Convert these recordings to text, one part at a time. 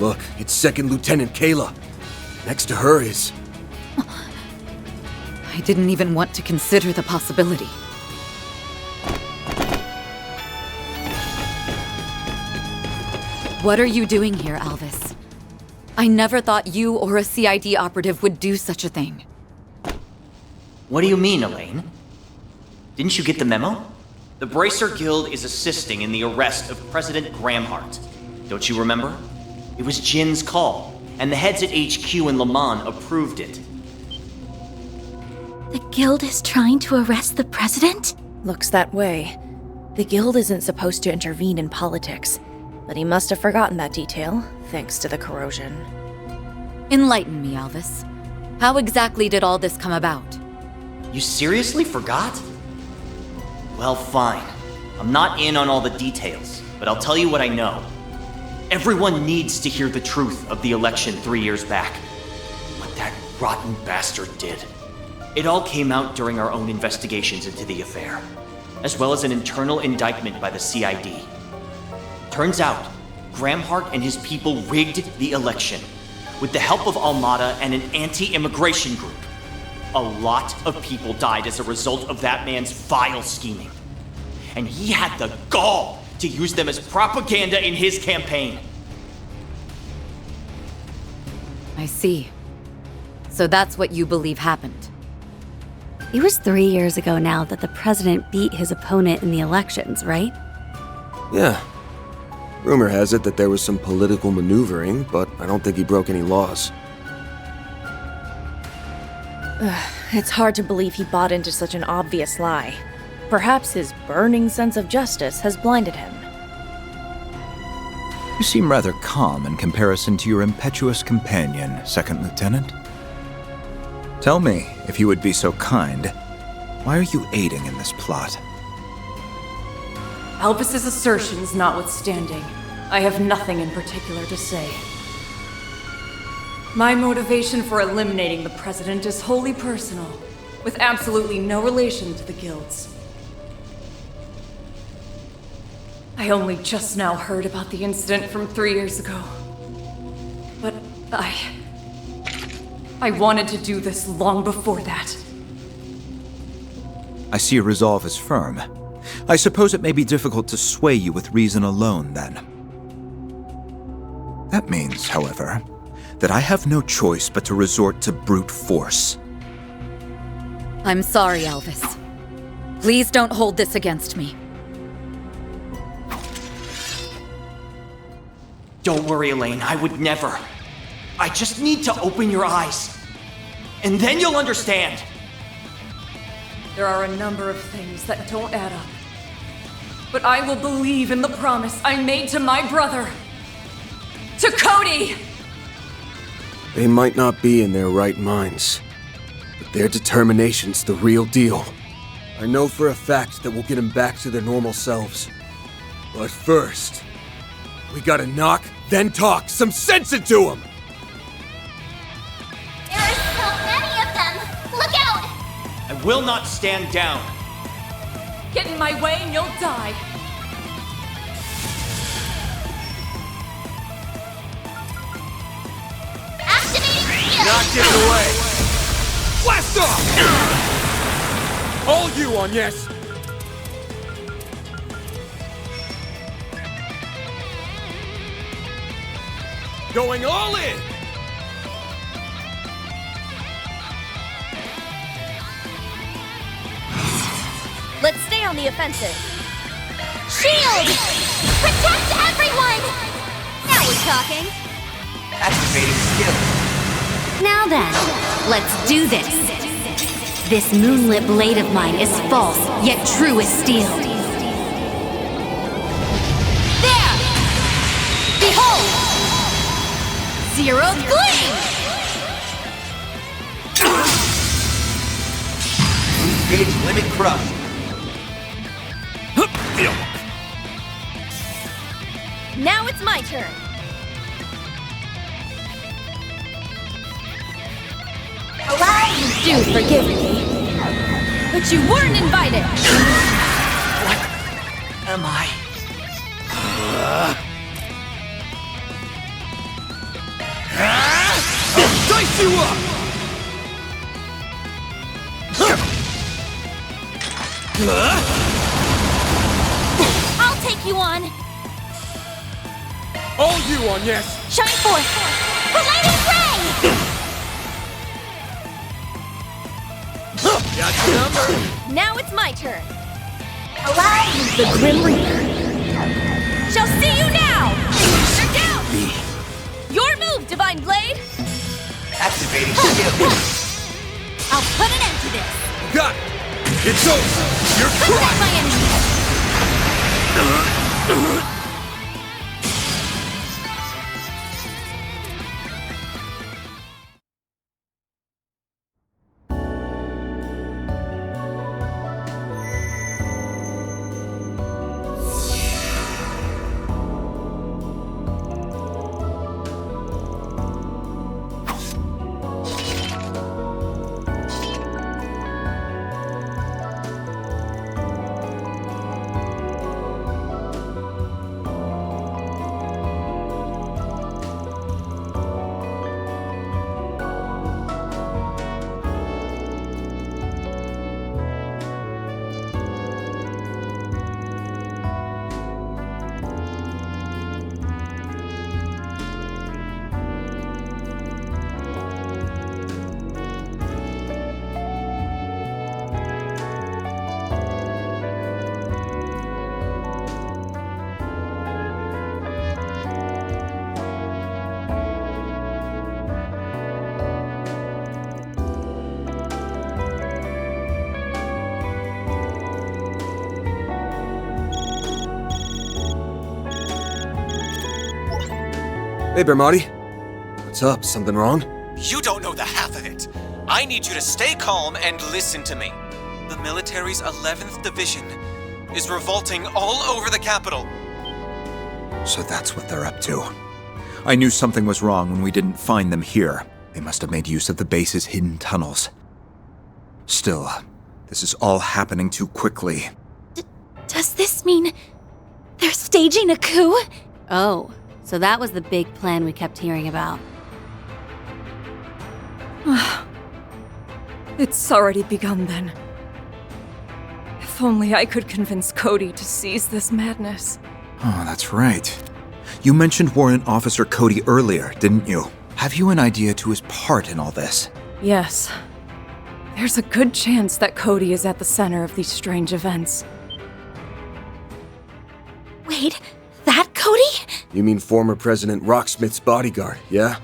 Look, it's Second Lieutenant Kaela. Next to her is... I didn't even want to consider the possibility. What are you doing here, Alvis? I never thought you or a CID operative would do such a thing. What do you mean, Elaine? Didn't you get the memo? The Bracer Guild is assisting in the arrest of President Gramhart. Don't you remember? It was Jin's call, and the heads at HQ in Le Mans approved it. The Guild is trying to arrest the President? Looks that way. The Guild isn't supposed to intervene in politics, but he must have forgotten that detail, thanks to the corrosion. Enlighten me, Alvis. How exactly did all this come about? You seriously forgot? Well, fine. I'm not in on all the details, but I'll tell you what I know. Everyone needs to hear the truth of the election 3 years back. What that rotten bastard did. It all came out during our own investigations into the affair, as well as an internal indictment by the CID. Turns out, Gramhart and his people rigged the election, with the help of Almada and an anti-immigration group. A lot of people died as a result of that man's vile scheming. And he had the gall to use them as propaganda in his campaign. I see. So that's what you believe happened. It was 3 years ago now that the President beat his opponent in the elections, right? Yeah. Rumor has it that there was some political maneuvering, but I don't think he broke any laws. It's hard to believe he bought into such an obvious lie. Perhaps his burning sense of justice has blinded him. You seem rather calm in comparison to your impetuous companion, Second Lieutenant. Tell me, if you would be so kind, why are you aiding in this plot? Alvis's assertions notwithstanding, I have nothing in particular to say. My motivation for eliminating the President is wholly personal, with absolutely no relation to the guilds. I only just now heard about the incident from 3 years ago. But I wanted to do this long before that. I see your resolve is firm. I suppose it may be difficult to sway you with reason alone, then. That means, however, that I have no choice but to resort to brute force. I'm sorry, Alvis. Please don't hold this against me. Don't worry, Elaine, I would never. I just need to open your eyes. And then you'll understand. There are a number of things that don't add up. But I will believe in the promise I made to my brother. To Cody! They might not be in their right minds, but their determination's the real deal. I know for a fact that we'll get them back to their normal selves. But first, we gotta knock, then talk some sense into them! There are so many of them! Look out! I will not stand down. Get in my way and you'll die. Activating skill! Knocked it away! Blast off! All you on yes! Going all in! Let's stay on the offensive. Shield! Protect everyone! Now we're talking. Activating skill. Now then, let's do this. This moonlit blade of mine is false, yet true as steel. There! Behold! Zero Gleam! Engage limit crush. Now it's my turn. Do forgive me, but you weren't invited. What am I? you up! I'll take you on! All you on, yes! Shine forth! Related ray! Got your number! Now it's my turn. Allow the Grim Reaper. Shall see you now! You're down! Your move, Divine Blade! Activating shield. I'll put an end to this! Got it! It's over! You're Protect crushed! my enemy! Hey, Bermarti. What's up? Something wrong? You don't know the half of it. I need you to stay calm and listen to me. The military's 11th Division is revolting all over the capital. So that's what they're up to. I knew something was wrong when we didn't find them here. They must have made use of the base's hidden tunnels. Still, this is all happening too quickly. Does this mean they're staging a coup? Oh, so that was the big plan we kept hearing about. It's already begun then. If only I could convince Cody to seize this madness. Oh, that's right. You mentioned Warrant Officer Cody earlier, didn't you? Have you an idea to his part in all this? Yes. There's a good chance that Cody is at the center of these strange events. Wait, that Cody? You mean former President Rocksmith's bodyguard, yeah?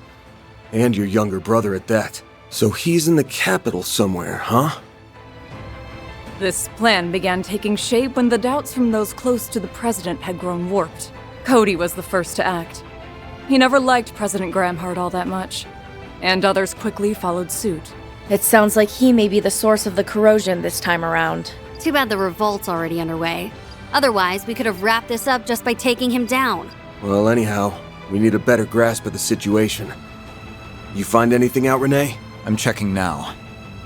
And your younger brother at that. So he's in the capital somewhere, huh? This plan began taking shape when the doubts from those close to the president had grown warped. Cody was the first to act. He never liked President Gramhart all that much, and others quickly followed suit. It sounds like he may be the source of the corrosion this time around. Too bad the revolt's already underway. Otherwise, we could have wrapped this up just by taking him down. Well, anyhow, we need a better grasp of the situation. You find anything out, Renee? I'm checking now.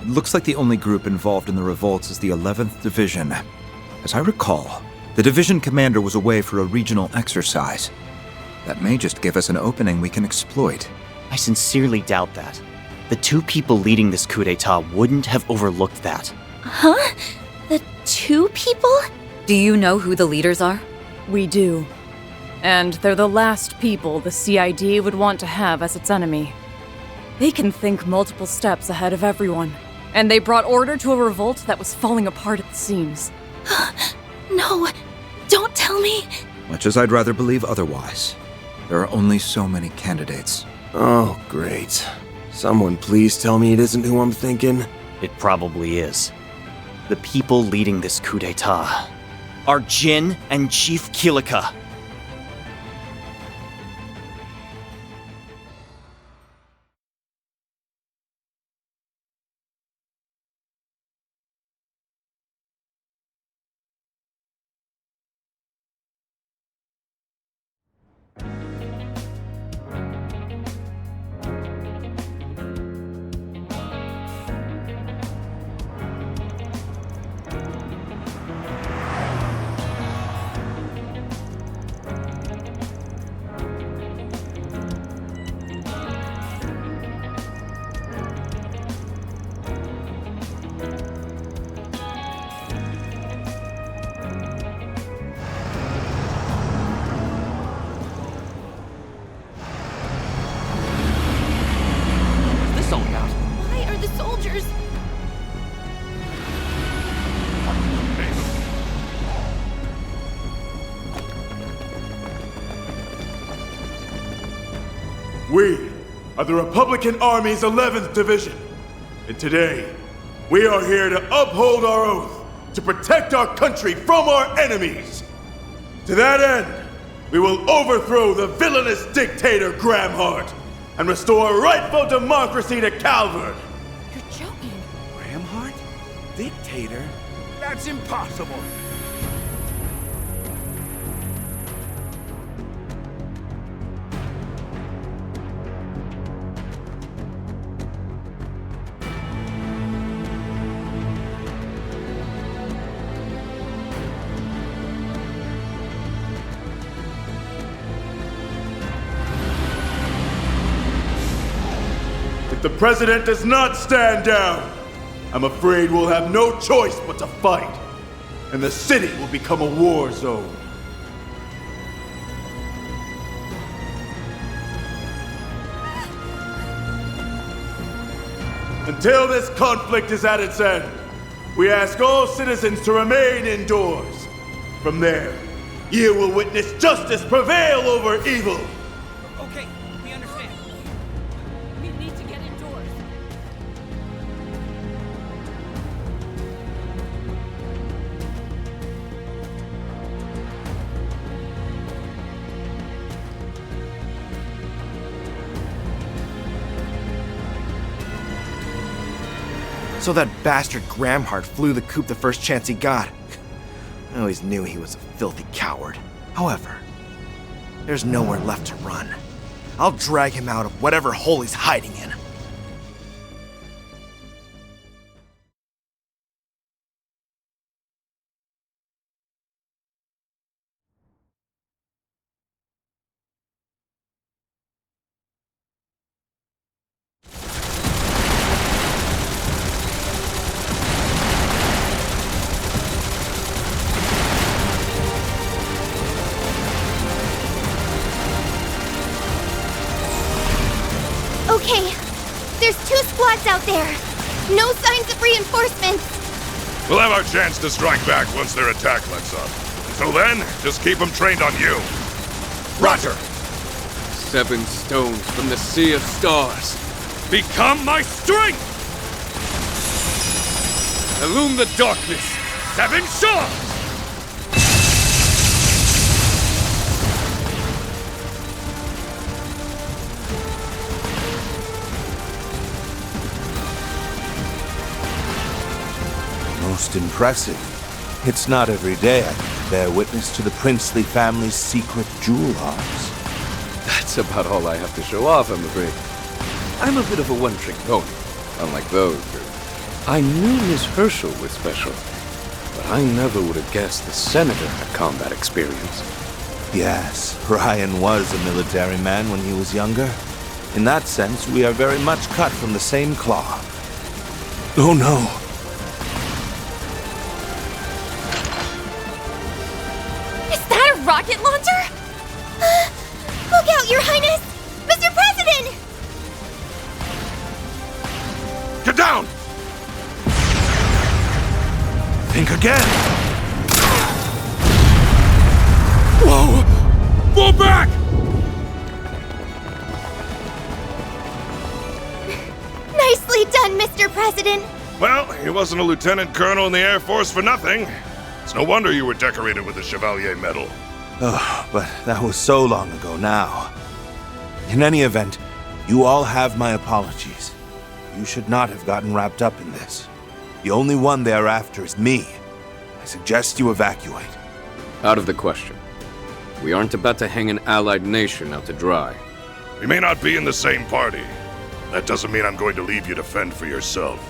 It looks like the only group involved in the revolts is the 11th Division. As I recall, the division commander was away for a regional exercise. That may just give us an opening we can exploit. I sincerely doubt that. The two people leading this coup d'etat wouldn't have overlooked that. Huh? The two people? Do you know who the leaders are? We do. And they're the last people the CID would want to have as its enemy. They can think multiple steps ahead of everyone. And they brought order to a revolt that was falling apart at the seams. No, don't tell me. Much as I'd rather believe otherwise. There are only so many candidates. Oh, great. Someone please tell me it isn't who I'm thinking. It probably is. The people leading this coup d'etat are Jin and Chief Kilika. We are the Republican Army's 11th Division. And today, we are here to uphold our oath to protect our country from our enemies. To that end, we will overthrow the villainous dictator Gramhart and restore rightful democracy to Calvert. You're joking. Gramhart? Dictator? That's impossible. If the president does not stand down, I'm afraid we'll have no choice but to fight, and the city will become a war zone. Until this conflict is at its end, we ask all citizens to remain indoors. From there, you will witness justice prevail over evil. Okay, we understand. We need to get indoors. So that bastard Gramhart flew the coop the first chance he got. I always knew he was a filthy coward. However, there's nowhere left to run. I'll drag him out of whatever hole he's hiding in. Okay, there's 2 squads out there. No signs of reinforcements. We'll have our chance to strike back once their attack lets up. Until then, just keep them trained on you. Roger! 7 stones from the Sea of Stars. Become my strength! Illume the darkness. 7 swords! Most impressive. It's not every day I can bear witness to the princely family's secret jewel arts. That's about all I have to show off, I'm afraid. I'm a bit of a one-trick pony, unlike those two. I knew Miss Herschel was special, but I never would have guessed the Senator had combat experience. Yes, Ryan was a military man when he was younger. In that sense, we are very much cut from the same cloth. Oh no! Rocket launcher? Look out, Your Highness! Mr. President! Get down! Think again! Whoa! Fall back! Nicely done, Mr. President! Well, he wasn't a lieutenant colonel in the Air Force for nothing. It's no wonder you were decorated with the Chevalier Medal. Oh, but that was so long ago now. In any event, you all have my apologies. You should not have gotten wrapped up in this. The only one they are after is me. I suggest you evacuate. Out of the question. We aren't about to hang an allied nation out to dry. We may not be in the same party. That doesn't mean I'm going to leave you to fend for yourself.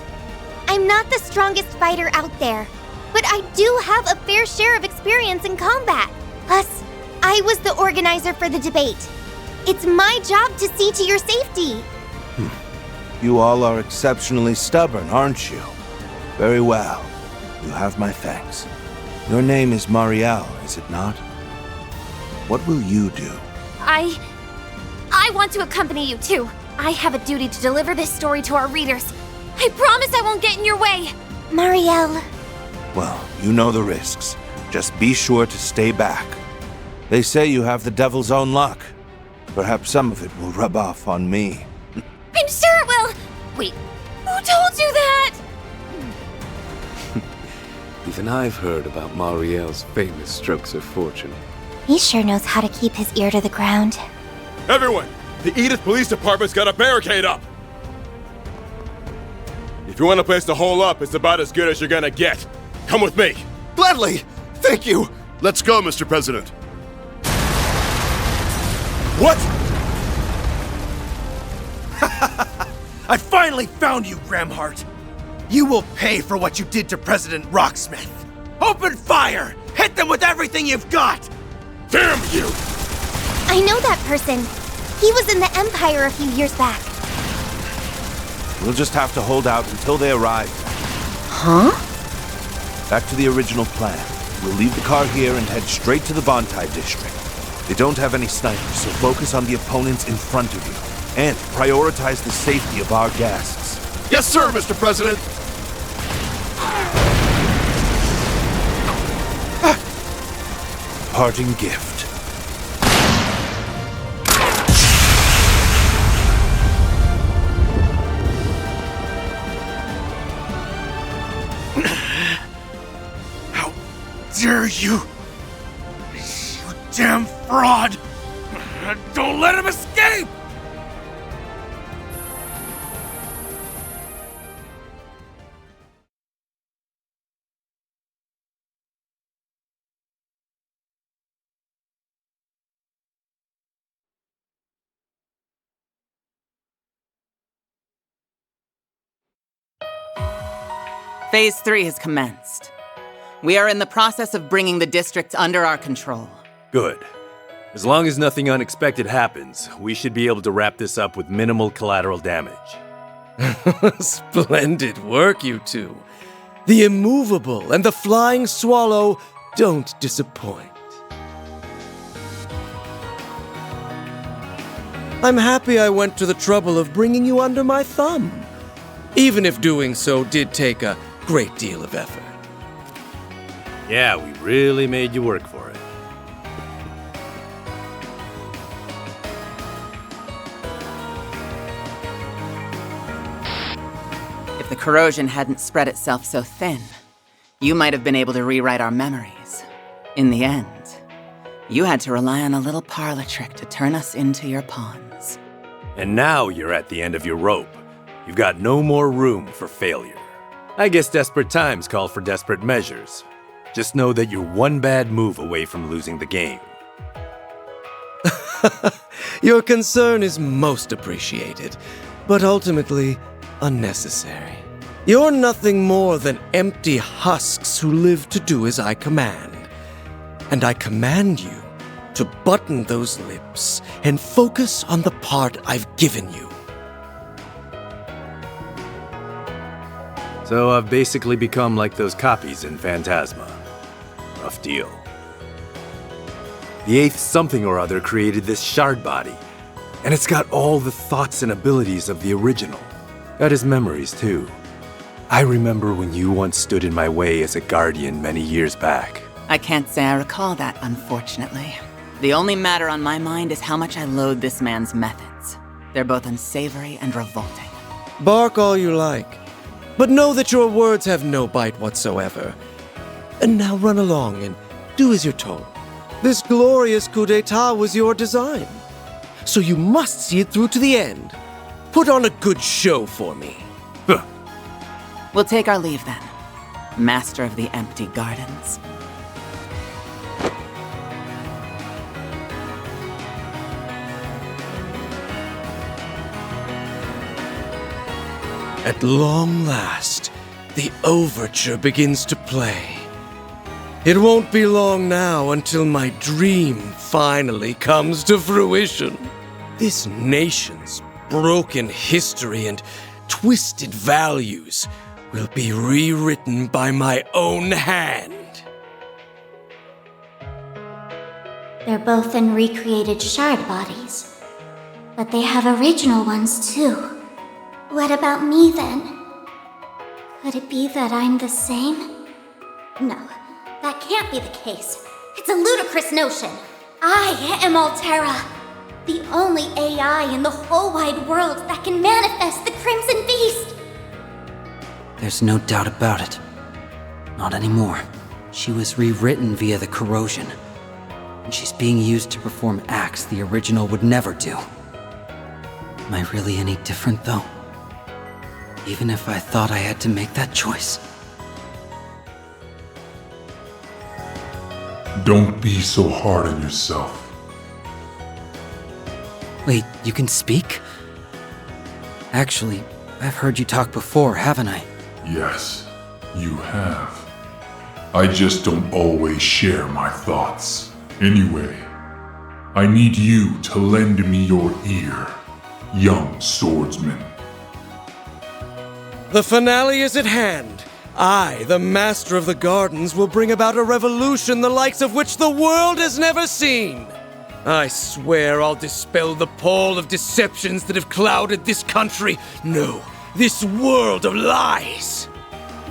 I'm not the strongest fighter out there, but I do have a fair share of experience in combat. Plus, I was the organizer for the debate. It's my job to see to your safety. You all are exceptionally stubborn, aren't you? Very well. You have my thanks. Your name is Marielle, is it not? What will you do? I want to accompany you too. I have a duty to deliver this story to our readers. I promise I won't get in your way. Marielle. Well, you know the risks. Just be sure to stay back. They say you have the devil's own luck. Perhaps some of it will rub off on me. I'm sure it will! Wait, who told you that? Even I've heard about Marielle's famous strokes of fortune. He sure knows how to keep his ear to the ground. Everyone! The Edith Police Department's got a barricade up! If you want a place to hole up, it's about as good as you're gonna get. Come with me! Gladly! Thank you! Let's go, Mr. President. What? I finally found you, Gramhart! You will pay for what you did to President Rocksmith! Open fire! Hit them with everything you've got! Damn you! I know that person. He was in the Empire a few years back. We'll just have to hold out until they arrive. Huh? Back to the original plan. We'll leave the car here and head straight to the Bontai district. They don't have any snipers, so focus on the opponents in front of you. And prioritize the safety of our guests. Yes, sir, Mr. President! Parting gift. How dare you! You damn fraud! Don't let him escape! Phase 3 has commenced. We are in the process of bringing the districts under our control. Good. As long as nothing unexpected happens, we should be able to wrap this up with minimal collateral damage. Splendid work, you two. The immovable and the flying swallow don't disappoint. I'm happy I went to the trouble of bringing you under my thumb, even if doing so did take a great deal of effort. Yeah, we really made you work for it. If the corrosion hadn't spread itself so thin, you might have been able to rewrite our memories. In the end, you had to rely on a little parlor trick to turn us into your pawns. And now you're at the end of your rope. You've got no more room for failure. I guess desperate times call for desperate measures. Just know that you're one bad move away from losing the game. Your concern is most appreciated, but ultimately unnecessary. You're nothing more than empty husks who live to do as I command. And I command you to button those lips and focus on the part I've given you. So I've basically become like those copies in Phantasma. Rough deal. The 8th something or other created this shard body, and it's got all the thoughts and abilities of the original. Got his memories, too. I remember when you once stood in my way as a guardian many years back. I can't say I recall that, unfortunately. The only matter on my mind is how much I loathe this man's methods. They're both unsavory and revolting. Bark all you like, but know that your words have no bite whatsoever. And now run along and do as you're told. This glorious coup d'etat was your design, so you must see it through to the end. Put on a good show for me. We'll take our leave then, Master of the Empty Gardens. At long last, the overture begins to play. It won't be long now until my dream finally comes to fruition. This nation's broken history and twisted values will be rewritten by my own hand. They're both in recreated shard bodies, but they have original ones too. What about me then? Could it be that I'm the same? No, that can't be the case. It's a ludicrous notion. I am Altera. The only AI in the whole wide world that can manifest the Crimson Beast! There's no doubt about it. Not anymore. She was rewritten via the corrosion. And she's being used to perform acts the original would never do. Am I really any different, though? Even if I thought I had to make that choice? Don't be so hard on yourself. Wait, you can speak? Actually, I've heard you talk before, haven't I? Yes, you have. I just don't always share my thoughts. Anyway, I need you to lend me your ear, young swordsman. The finale is at hand. I, the Master of the Gardens, will bring about a revolution the likes of which the world has never seen. I swear I'll dispel the pall of deceptions that have clouded this country. No, this world of lies.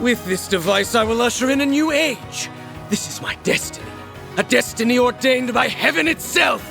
With this device, I will usher in a new age. This is my destiny. A destiny ordained by heaven itself.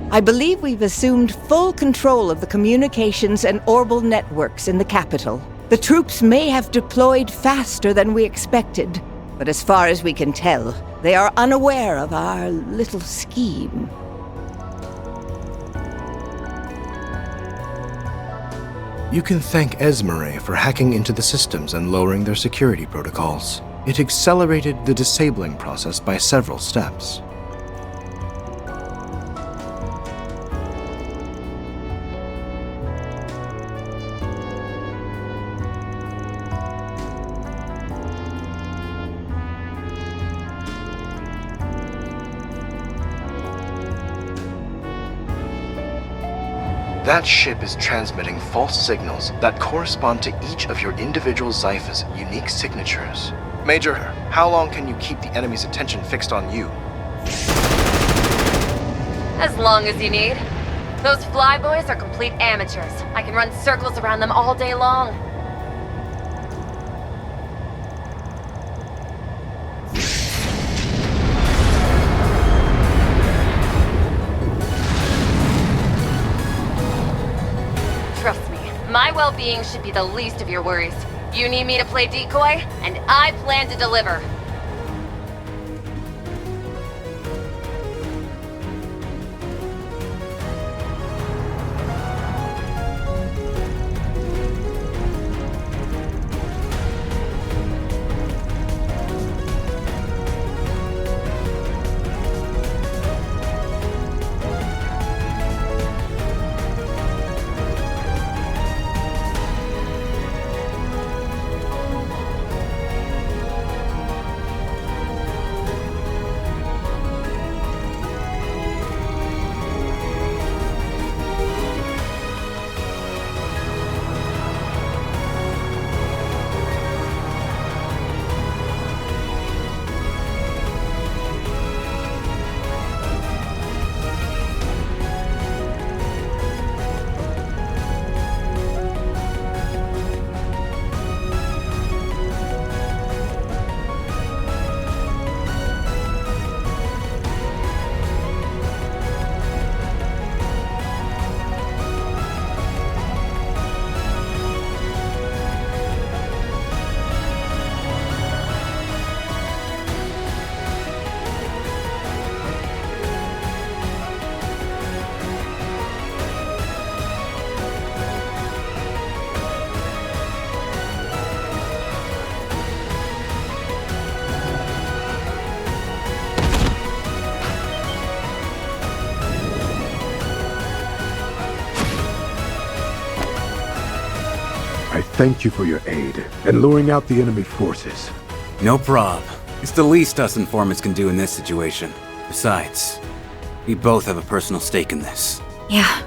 I believe we've assumed full control of the communications and orbal networks in the capital. The troops may have deployed faster than we expected, but as far as we can tell, they are unaware of our little scheme. You can thank Esmere for hacking into the systems and lowering their security protocols. It accelerated the disabling process by several steps. That ship is transmitting false signals that correspond to each of your individual Zypha's unique signatures. Major, how long can you keep the enemy's attention fixed on you? As long as you need. Those flyboys are complete amateurs. I can run circles around them all day long. Trust me, my well-being should be the least of your worries. You need me to play decoy, and I plan to deliver. I thank you for your aid and luring out the enemy forces. No prob. It's the least us informants can do in this situation. Besides, we both have a personal stake in this. Yeah.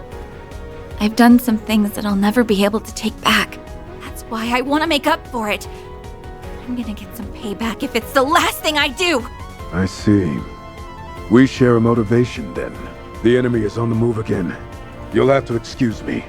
I've done some things that I'll never be able to take back. That's why I want to make up for it. I'm gonna get some payback if it's the last thing I do! I see. We share a motivation, then. The enemy is on the move again. You'll have to excuse me.